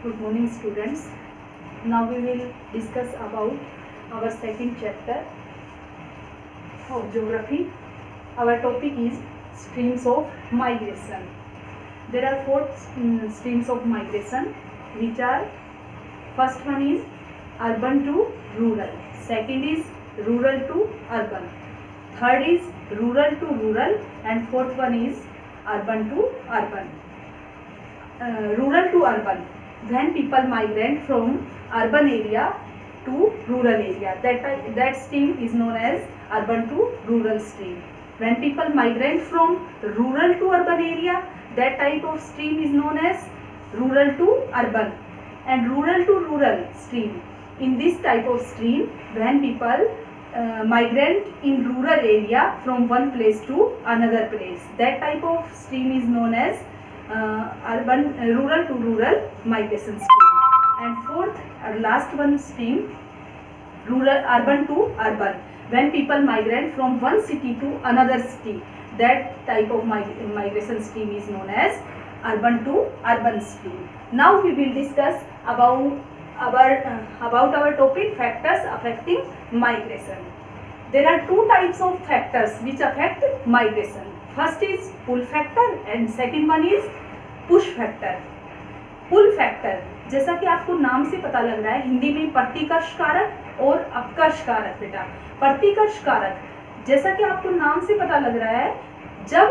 Good morning, students. Now we will discuss about our second chapter of geography. Our topic is streams of migration. There are four streams of migration, which are: first one is urban to rural, second is rural to urban, third is rural to rural, and fourth one is urban to urban. Rural to urban, when people migrate from urban area to rural area, that stream is known as urban to rural stream. When people migrate from rural to urban area, that type of stream is known as rural to urban. And rural to rural stream, in this type of stream, when people migrate in rural area from one place to another place, that type of stream is known as rural to rural migration stream. And fourth last one stream, urban to urban, when people migrate from one city to another city, that type of migration stream is known as urban to urban stream. Now we will discuss about our topic, factors affecting migration. There are two types of factors which affect migration. First is pull factor and second one is push factor. Pull factor, जैसा कि आपको नाम से पता लग रहा है, हिंदी में प्रतिकर्ष कारक और अपकर्ष कारक। बेटा प्रतिकर्ष कारक, जैसा कि आपको नाम से पता लग रहा है, जब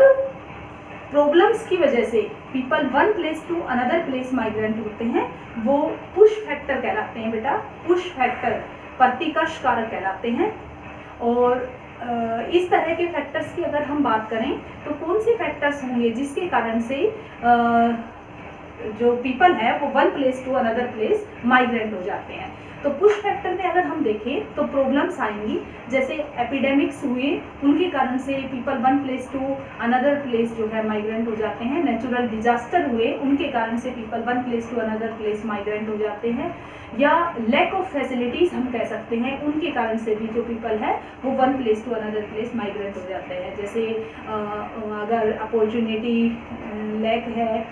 प्रॉब्लम्स की वजह से people one place to another place migrant होते हैं, वो पुश फैक्टर कहलाते हैं। बेटा पुश फैक्टर प्रतिकर्ष कारक कहलाते हैं। और इस तरह के फैक्टर्स की अगर हम बात करें तो कौन से फैक्टर्स होंगे जिसके कारण से जो पीपल है वो one place to another place migrant हो जाते हैं। तो पुश फैक्टर में अगर हम देखें तो प्रॉब्लम्स आएंगी, जैसे एपिडेमिक्स हुए, उनके कारण से people one place to another place जो है माइग्रेंट हो जाते हैं। नेचुरल डिजास्टर हुए, उनके कारण से people one place to another place migrant हो जाते हैं। या लैक ऑफ फैसिलिटीज़ हम कह सकते हैं, उनके कारण से भी जो पीपल है वो one place to another place migrate हो जाते हैं। जैसे अगर अपॉर्चुनिटी लैक है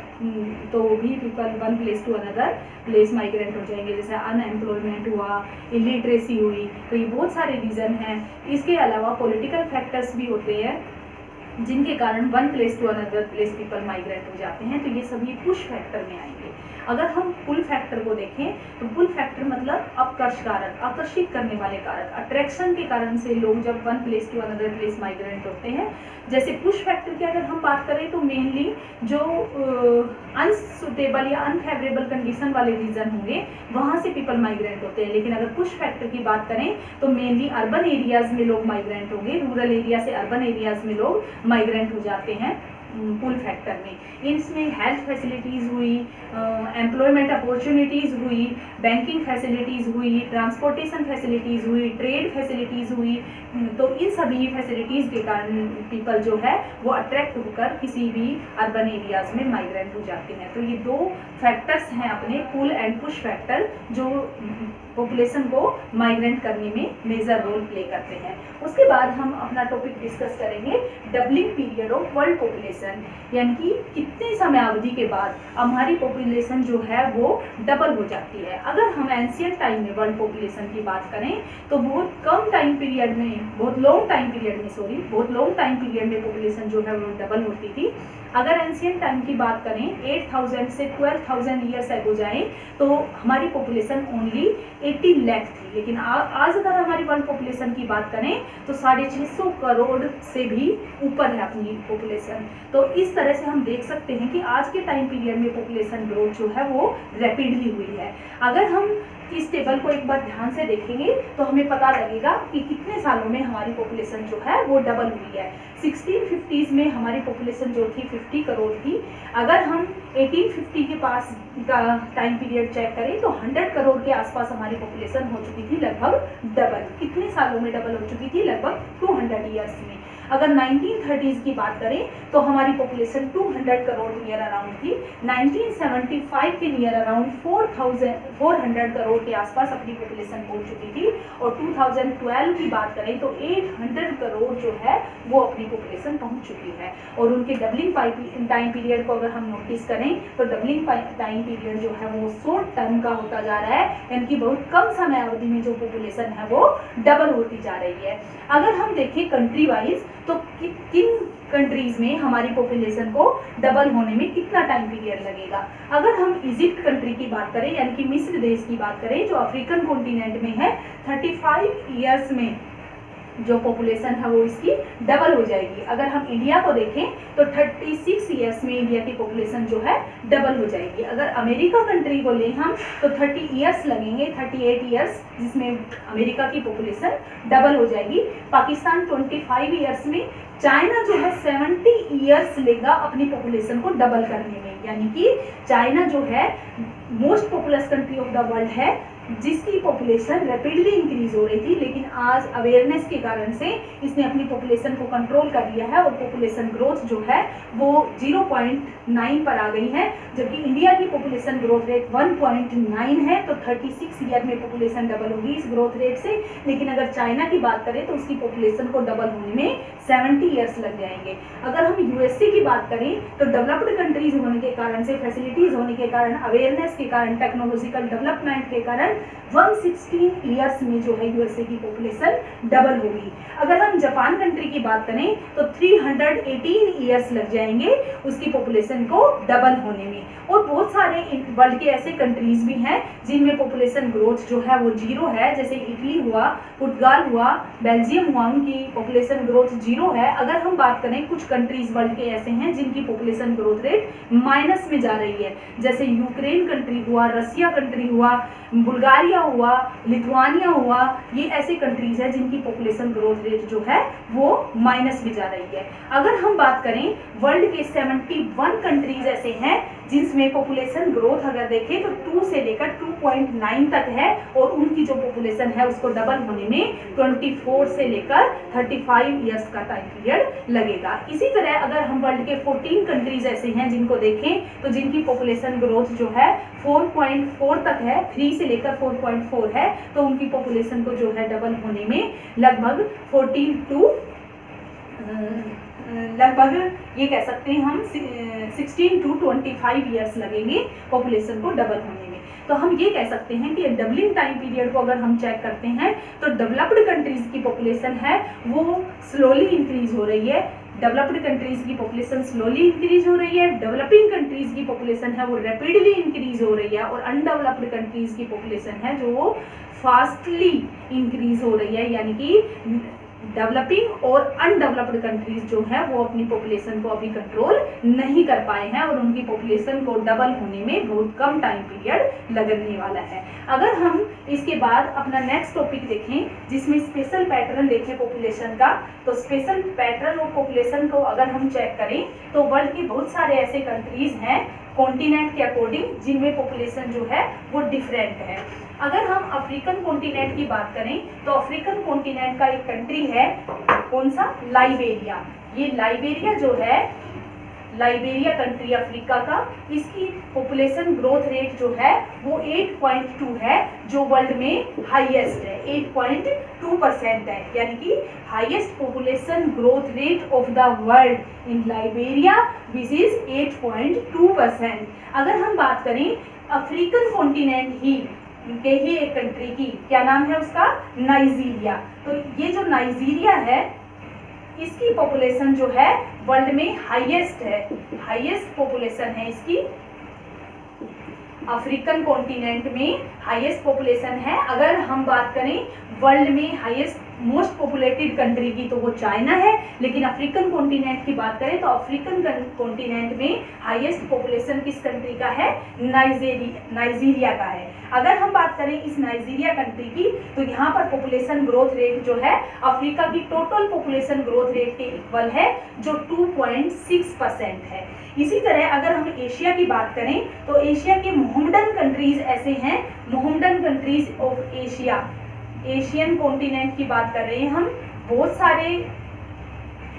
तो भी people one place to another place migrate हो जाएंगे। जैसे अनएम्प्लॉयमेंट हुआ, इलिटरेसी हुई, तो ये बहुत सारे रीज़न हैं। इसके अलावा पॉलिटिकल फैक्टर्स भी होते हैं जिनके कारण one place to another place people migrate हो जाते हैं। तो ये सभी पुश फैक्टर में आएंगे। अगर हम पुल फैक्टर को देखें तो पुल फैक्टर मतलब अपकर्ष कारक, आकर्षित करने वाले कारक, अट्रैक्शन के कारण से लोग जब one place to another place migrate होते हैं। जैसे पुश फैक्टर की अगर हम बात करें तो मेनली जो अनसुटेबल या अनफेवरेबल कंडीशन वाले रीजन होंगे वहाँ से पीपल माइग्रेट होते हैं। लेकिन अगर पुश फैक्टर की बात करें तो मेनली अर्बन एरियाज में लोग माइग्रेट होंगे, रूरल एरिया से अर्बन एरियाज में लोग माइग्रेट हो जाते हैं पुल फैक्टर में। इसमें हेल्थ फैसिलिटीज़ हुई, एम्प्लॉयमेंट अपॉर्चुनिटीज़ हुई, बैंकिंग फैसिलिटीज़ हुई, ट्रांसपोर्टेशन फैसिलिटीज़ हुई, ट्रेड फैसिलिटीज़ हुई। तो इन सभी फैसिलिटीज़ के कारण पीपल जो है वो अट्रैक्ट होकर किसी भी अर्बन एरियाज़ में माइग्रेट हो जाते हैं। तो ये दो फैक्टर्स हैं अपने, पुल एंड पुश फैक्टर, जो पॉपुलेशन को माइग्रेट करने में मेजर रोल प्ले करते हैं। उसके बाद हम अपना टॉपिक डिस्कस करेंगे doubling period of world population, यानी कि कितने समय अवधि के बाद हमारी पॉपुलेशन जो है वो डबल हो जाती है। अगर हम एंशियंट टाइम में वर्ल्ड पॉपुलेशन की बात करें तो बहुत कम टाइम पीरियड में, बहुत लॉन्ग टाइम पीरियड में पॉपुलेशन जो है वो डबल होती थी। अगर एंशियंट टाइम की बात करें 8000 से 12000 ईयर्स एगो जाएं तो हमारी पॉपुलेशन ओनली 80 लाख थी। लेकिन आज अगर हमारी वर्ल्ड पॉपुलेशन की बात करें तो 650 करोड़ से भी ऊपर है अपनी पॉपुलेशन। तो इस तरह से हम देख सकते हैं कि आज के टाइम पीरियड में पॉपुलेशन ग्रोथ जो है वो रैपिडली हुई है। अगर हम इस टेबल को एक बार ध्यान से देखेंगे तो हमें पता लगेगा कि कितने सालों में हमारी पॉपुलेशन जो है वो डबल हुई है। 1650s में हमारी पॉपुलेशन जो थी 50 करोड़ थी। अगर हम 1850 के पास का टाइम पीरियड चेक करें तो 100 करोड़ के आसपास हमारी पॉपुलेशन हो चुकी थी, लगभग डबल। कितने सालों में डबल हो चुकी थी? लगभग 200 ईयर्स में। अगर 1930s की बात करें तो हमारी पॉपुलेशन 200 करोड़ नियर अराउंड थी। 1975 के नियर अराउंड 400 करोड़ के आसपास अपनी पॉपुलेशन पहुंच चुकी थी, और 2012 की बात करें तो 800 करोड़ जो है वो अपनी पॉपुलेशन पहुंच चुकी है। और उनके डबलिंग टाइम पीरियड को अगर हम नोटिस करें तो डबलिंग टाइम पीरियड जो है वो शॉर्ट टर्म का होता जा रहा है, यानी कि बहुत कम समय अवधि में जो पॉपुलेशन है वो डबल होती जा रही है। अगर हम देखें कंट्री वाइज तो किन कंट्रीज में हमारी पॉपुलेशन को डबल होने में कितना टाइम पीरियड लगेगा। अगर हम इजिप्ट कंट्री की बात करें यानी कि मिस्र देश की बात करें जो अफ्रीकन कॉन्टिनेंट में है, 35 ईयर्स में जो पॉपुलेशन है वो इसकी डबल हो जाएगी। अगर हम इंडिया को देखें तो 36 ईयर्स में इंडिया की पॉपुलेशन जो है डबल हो जाएगी। अगर अमेरिका कंट्री को लें हम तो 30 ईयर्स लगेंगे, 38 ईयर्स, जिसमें अमेरिका की पॉपुलेशन डबल हो जाएगी। पाकिस्तान 25 ईयर्स में, चाइना जो है 70 ईयर्स लेगा अपनी पॉपुलेशन को डबल करने में, यानी कि चाइना जो है most populous country of the world है जिसकी पॉपुलेशन रैपिडली इंक्रीज हो रही थी, लेकिन आज अवेयरनेस के कारण से इसने अपनी पॉपुलेशन को कंट्रोल कर लिया है और पॉपुलेशन ग्रोथ जो है वो 0.9 पर आ गई है, जबकि इंडिया की पॉपुलेशन ग्रोथ रेट 1.9 है। तो 36 ईयर में पॉपुलेशन डबल होगी इस ग्रोथ रेट से। लेकिन अगर चाइना की बात करें तो उसकी पॉपुलेशन को डबल होने में 70 ईयर्स लग जाएंगे। अगर हम यूएसए की बात करें तो डेवलप्ड कंट्रीज होने के कारण से, फैसिलिटीज होने के कारण, अवेयरनेस के कारण, टेक्नोलॉजिकल डेवलपमेंट के कारण 116 ईयर्स में जो है यूएसए की पॉपुलेशन डबल होगी। अगर हम जापान कंट्री की बात करें तो 318 ईयर्स लग जाएंगे उसकी पॉपुलेशन को डबल होने में। और बहुत सारे वर्ल्ड के ऐसे कंट्रीज भी हैं जिनमें पॉपुलेशन ग्रोथ जो है वो जीरो है, जैसे इटली हुआ, पुर्तगाल हुआ, बेल्जियम हुआ, उनकी पॉपुलेशन ग्रोथ जीरो है। अगर हम बात करें कुछ कंट्रीज वर्ल्ड के ऐसे हैं जिनकी पॉपुलेशन ग्रोथ रेट माइनस में जा रही है, जैसे यूक्रेन कंट्री हुआ, रसिया कंट्री हुआ, बुल्गारिया हुआ, लिथुआनिया हुआ, ये ऐसे कंट्रीज हैं जिनकी पॉपुलेशन ग्रोथ रेट जो है वो माइनस में जा रही है। अगर हम बात करें वर्ल्ड के 71 कंट्रीज ऐसे हैं जिसमें पॉपुलेशन ग्रोथ अगर देखें तो 2 से लेकर 2.9 तक है, और उनकी जो पॉपुलेशन है उसको डबल होने में 24 से लेकर 35 ईयर्स का टाइम पीरियड लगेगा। इसी तरह अगर हम वर्ल्ड के 14 कंट्रीज ऐसे हैं जिनको देखें तो जिनकी पॉपुलेशन ग्रोथ जो है 4.4 तक है, 3 से लेकर 4.4 है, तो उनकी पॉपुलेशन को जो है डबल होने में लगभग 14 टू लगभग ये कह सकते हैं हम 16 टू 25 ईयर्स लगेंगे पॉपुलेशन को डबल होने में। तो हम ये कह सकते हैं कि डबलिंग टाइम पीरियड को अगर हम चेक करते हैं तो डेवलप्ड कंट्रीज की पॉपुलेशन है वो स्लोली इंक्रीज हो रही है, डेवलप्ड कंट्रीज की पॉपुलेशन स्लोली इंक्रीज हो रही है, डेवलपिंग कंट्रीज की पॉपुलेशन है वो रैपिडली इंक्रीज हो रही है, और अनडेवलप्ड कंट्रीज की पॉपुलेशन है जो वो फास्टली इंक्रीज हो रही है, यानी कि डेवलपिंग और अनडेवलप्ड कंट्रीज जो है वो अपनी पॉपुलेशन को अभी कंट्रोल नहीं कर पाए हैं, और उनकी पॉपुलेशन को डबल होने में बहुत कम टाइम पीरियड लगने वाला है। अगर हम इसके बाद अपना नेक्स्ट टॉपिक देखें जिसमें स्पेशल पैटर्न देखें पॉपुलेशन का, तो स्पेशल पैटर्न ऑफ पॉपुलेशन को अगर हम चेक करें तो वर्ल्ड के बहुत सारे ऐसे कंट्रीज हैं कॉन्टिनेंट के अकॉर्डिंग जिनमें पॉपुलेशन जो है वो डिफरेंट है। अगर हम अफ्रीकन कॉन्टिनेंट की बात करें तो अफ्रीकन कॉन्टिनेंट का एक कंट्री है, कौन सा, लाइबेरिया। ये लाइबेरिया जो है, लाइबेरिया कंट्री अफ्रीका का, इसकी पॉपुलेशन ग्रोथ रेट जो है वो 8.2 है, जो वर्ल्ड में हाईएस्ट है, 8.2% है, यानी कि highest population growth rate of the world in Liberia which is 8.2%। अगर हम बात करें अफ्रीकन कॉन्टिनेंट ही के ही एक कंट्री की, क्या नाम है उसका, नाइजीरिया। तो ये जो नाइजीरिया है इसकी पॉपुलेशन जो है वर्ल्ड में हाईएस्ट है, हाईएस्ट पॉपुलेशन है इसकी, अफ्रीकन कॉन्टिनेंट में हाईएस्ट पॉपुलेशन है। अगर हम बात करें वर्ल्ड में हाईएस्ट मोस्ट पॉपुलेटेड कंट्री की तो वो चाइना है, लेकिन अफ्रीकन कॉन्टिनेंट की बात करें तो अफ्रीकन कॉन्टिनेंट में हाईएस्ट पॉपुलेशन किस कंट्री का है, नाइजीरिया का है। अगर हम बात करें इस नाइजीरिया कंट्री की तो यहाँ पर पॉपुलेशन ग्रोथ रेट जो है अफ्रीका की टोटल पॉपुलेशन ग्रोथ रेट के इक्वल है, जो 2.6% है। इसी तरह अगर हम एशिया की बात करें तो एशिया के मोहम्मडन कंट्रीज ऐसे हैं, Mohammedan countries of Asia, Asian continent की बात कर रहे हैं हम, बहुत सारे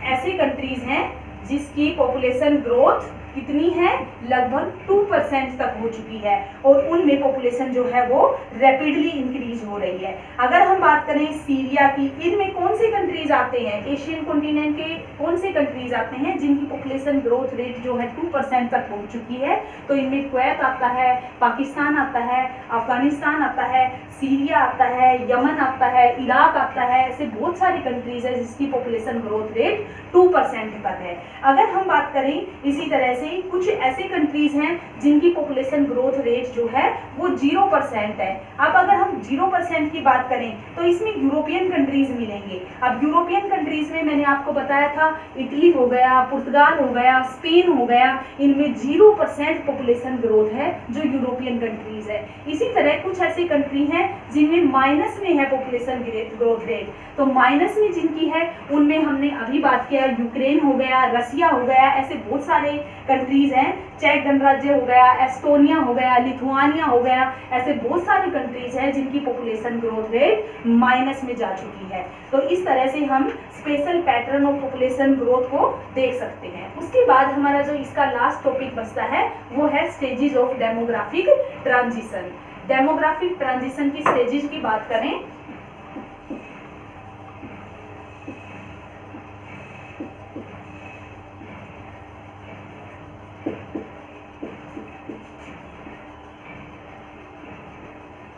ऐसे कंट्रीज हैं जिसकी पॉपुलेशन ग्रोथ कितनी है, लगभग 2% तक हो चुकी है और उनमें पॉपुलेशन जो है वो रैपिडली इंक्रीज हो रही है। अगर हम बात करें सीरिया की, इनमें कौन से कंट्रीज आते हैं, एशियन कॉन्टिनेंट के कौन से कंट्रीज आते हैं जिनकी पॉपुलेशन ग्रोथ रेट जो है 2% तक हो चुकी है, तो इनमें कुवैत आता है, पाकिस्तान आता है, अफगानिस्तान आता है, सीरिया आता है, यमन आता है, इराक आता है, ऐसे बहुत सारे कंट्रीज है जिसकी पॉपुलेशन ग्रोथ रेट 2% तक है। अगर हम बात करें इसी तरह से कुछ ऐसे कंट्रीज हैं जिनकी पॉपुलेशन ग्रोथ रेट जो है वो 0% है। अब अगर हम 0% की बात करें तो इसमें यूरोपियन कंट्रीज मिलेंगे। अब यूरोपियन कंट्रीज में मैंने आपको बताया था इटली हो गया, पुर्तगाल हो गया, स्पेन हो गया, इनमें 0% पॉपुलेशन ग्रोथ है जो यूरोपियन कंट्रीज है। इसी तरह कुछ ऐसे कंट्री हैं जिनमें माइनस में है पॉपुलेशन ग्रोथ रेट, तो माइनस में जिनकी है उनमें हमने अभी बात किया यूक्रेन हो गया, रसिया हो गया, ऐसे बहुत सारे कंट्रीज हैं, चेक गणराज्य हो गया, एस्टोनिया हो गया, लिथुआनिया हो गया, ऐसे बहुत सारे कंट्रीज हैं जिनकी पॉपुलेशन ग्रोथ रेट माइनस में जा चुकी है। तो इस तरह से हम special pattern of population growth को देख सकते हैं। उसके बाद हमारा जो इसका लास्ट टॉपिक बचता है वो है stages of demographic transition. Demographic transition की स्टेजेस की बात करें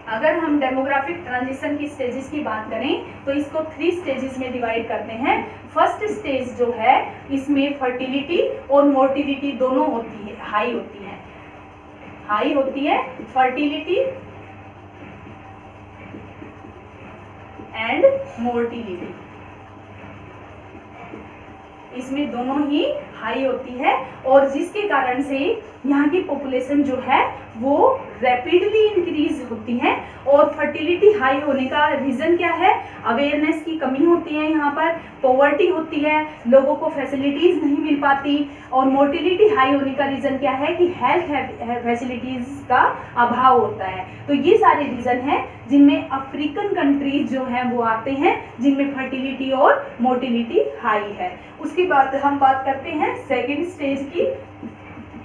अगर हम डेमोग्राफिक ट्रांजिशन की स्टेजेस की बात करें तो इसको 3 स्टेजेस में डिवाइड करते हैं। फर्स्ट स्टेज जो है इसमें फर्टिलिटी और मोर्टिलिटी दोनों होती है, हाई होती है फर्टिलिटी एंड मोर्टिलिटी, इसमें दोनों ही हाई होती है और जिसके कारण से यहाँ की पॉपुलेशन जो है वो रैपिडली इंक्रीज होती है। और फर्टिलिटी हाई होने का रीजन क्या है, अवेयरनेस की कमी होती है, यहाँ पर पॉवर्टी होती है, लोगों को फैसिलिटीज नहीं मिल पाती। और मोर्टिलिटी हाई होने का रीजन क्या है कि हेल्थ फैसिलिटीज का अभाव होता है। तो ये सारे रीजन हैं जिनमें अफ्रीकन कंट्रीज जो हैं वो आते हैं जिनमें फर्टिलिटी और मोर्टिलिटी हाई है। उसके बाद हम बात करते हैं सेकेंड स्टेज की।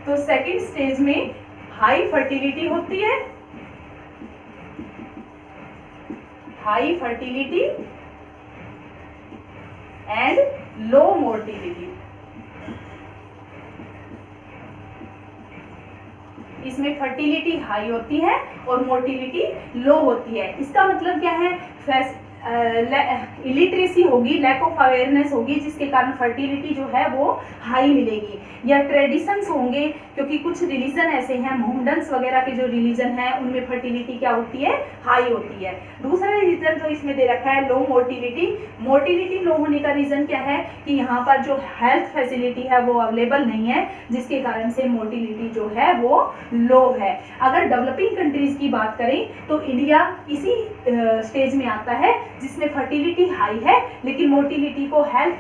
तो सेकेंड स्टेज में हाई फर्टिलिटी होती है, high fertility and low mortality. इसमें फर्टिलिटी हाई होती है और मोर्टिलिटी लो होती है। इसका मतलब क्या है, इलिटरेसी होगी, लैक ऑफ अवेयरनेस होगी जिसके कारण फर्टिलिटी जो है वो हाई मिलेगी। या ट्रेडिशंस होंगे, क्योंकि कुछ रिलीजन ऐसे हैं, मोहम्मडन्स वगैरह के जो रिलीजन हैं उनमें फर्टिलिटी क्या होती है, हाई होती है। दूसरा रीजन जो इसमें दे रखा है लो मोर्टिलिटी। मोर्टिलिटी लो होने का रीजन क्या है कि यहाँ पर जो हेल्थ फैसिलिटी है वो अवेलेबल नहीं है जिसके कारण से मोर्टिलिटी जो है वो लो है। अगर डेवलपिंग कंट्रीज की बात करें तो इंडिया इसी स्टेज में आता है जिसमें फर्टिलिटी हाई है लेकिन मोर्टिलिटी को हेल्थ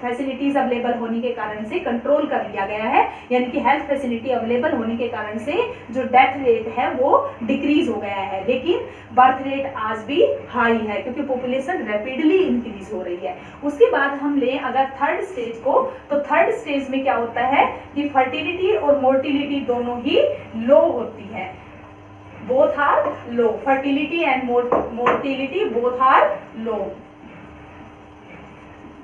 फैसिलिटीज अवेलेबल होने के कारण से कंट्रोल कर लिया गया है, यानी कि हेल्थ फैसिलिटी अवेलेबल होने के कारण से जो डेथ रेट है वो डिक्रीज हो गया है, लेकिन बर्थ रेट आज भी हाई है क्योंकि पॉपुलेशन रैपिडली इंक्रीज हो रही है। उसके बाद हम लें अगर थर्ड स्टेज को, तो थर्ड स्टेज में क्या होता है कि फर्टिलिटी और मोर्टिलिटी दोनों ही लो होती है, both are low, fertility and mortality both are low,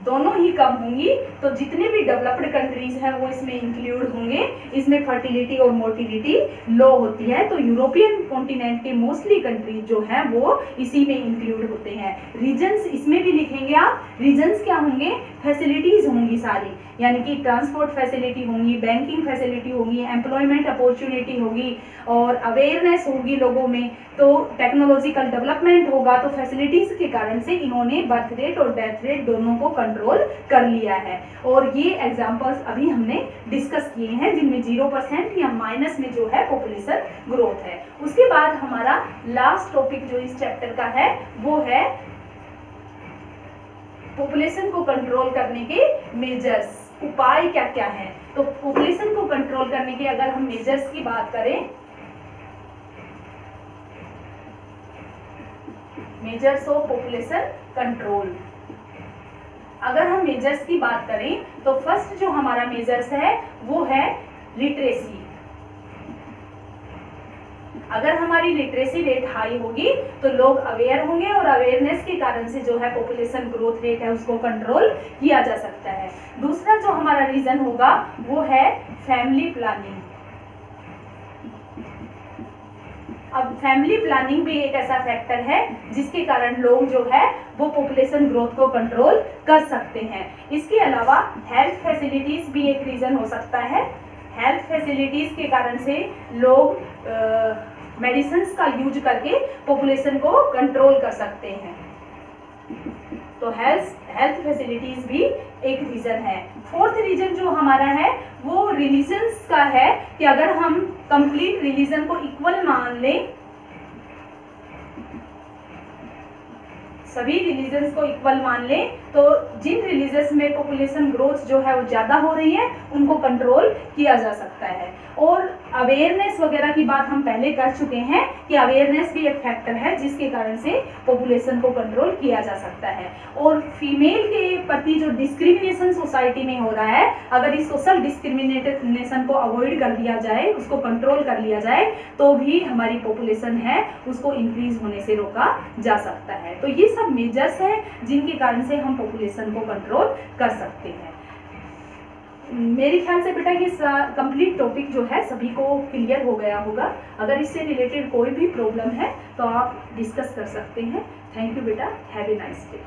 दोनों ही कम होंगी। तो जितने भी डेवलप्ड कंट्रीज हैं वो इसमें इंक्लूड होंगे। इसमें फर्टिलिटी और मोर्टिलिटी लो होती है, तो यूरोपियन कॉन्टिनेंट के मोस्टली कंट्रीज जो हैं वो इसी में इंक्लूड होते हैं। रीजन्स इसमें भी लिखेंगे आप, रीजन्स क्या होंगे, फैसिलिटीज होंगी सारी, यानी कि ट्रांसपोर्ट फैसिलिटी होंगी, बैंकिंग फैसिलिटी होगी, एम्प्लॉयमेंट अपॉर्चुनिटी होगी और अवेयरनेस होगी लोगों में, तो टेक्नोलॉजिकल डेवलपमेंट होगा। तो फैसिलिटीज के कारण से इन्होंने बर्थ रेट और डेथ रेट दोनों को कंट्रोल कर लिया है। और ये एग्जांपल्स अभी हमने डिस्कस किए हैं जिनमें 0% या माइनस में जो है पॉपुलेशन ग्रोथ है। उसके बाद हमारा लास्ट टॉपिक जो इस चैप्टर का है वो है पॉपुलेशन को कंट्रोल करने के मेजर्स, उपाय क्या क्या हैं। तो पॉपुलेशन को कंट्रोल करने के अगर हम मेजर्स की बात करें, मेजर्स ऑफ पॉपुलेशन कंट्रोल, अगर हम मेजर्स की बात करें तो फर्स्ट जो हमारा मेजर्स है वो है लिटरेसी। अगर हमारी लिटरेसी रेट हाई होगी तो लोग अवेयर होंगे और अवेयरनेस के कारण से जो है पॉपुलेशन ग्रोथ रेट है उसको कंट्रोल किया जा सकता है। दूसरा जो हमारा रीजन होगा वो है फैमिली प्लानिंग। अब फैमिली प्लानिंग भी एक ऐसा फैक्टर है जिसके कारण लोग जो है वो पॉपुलेशन ग्रोथ को कंट्रोल कर सकते हैं। इसके अलावा हेल्थ फैसिलिटीज भी एक रीजन हो सकता है। हेल्थ फैसिलिटीज के कारण से लोग मेडिसिन्स का यूज करके पॉपुलेशन को कंट्रोल कर सकते हैं। तो हेल्थ फैसिलिटीज भी एक रीजन है। फोर्थ रीजन जो हमारा है वो रिलीजन्स का है कि अगर हम कंप्लीट रिलीजन को इक्वल मान लें, सभी रिलीजन्स को इक्वल मान लें, तो जिन रिलीजन्स में पॉपुलेशन ग्रोथ जो है वो ज़्यादा हो रही है उनको कंट्रोल किया जा सकता है। और अवेयरनेस वगैरह की बात हम पहले कर चुके हैं कि अवेयरनेस भी एक फैक्टर है जिसके कारण से पॉपुलेशन को कंट्रोल किया जा सकता है। और फीमेल के प्रति जो डिस्क्रिमिनेशन सोसाइटी में हो रहा है, अगर इस सोशल डिस्क्रिमिनेशन को अवॉइड कर दिया जाए, उसको कंट्रोल कर लिया जाए, तो भी हमारी पॉपुलेशन है उसको इंक्रीज होने से रोका जा सकता है। तो ये सब मेजर्स हैं जिनके कारण से हम पॉपुलेशन को कंट्रोल कर सकते हैं। मेरे ख्याल से बेटा ये कंप्लीट टॉपिक जो है सभी को क्लियर हो गया होगा। अगर इससे रिलेटेड कोई भी प्रॉब्लम है तो आप डिस्कस कर सकते हैं। थैंक यू बेटा, हैव ए नाइस डे।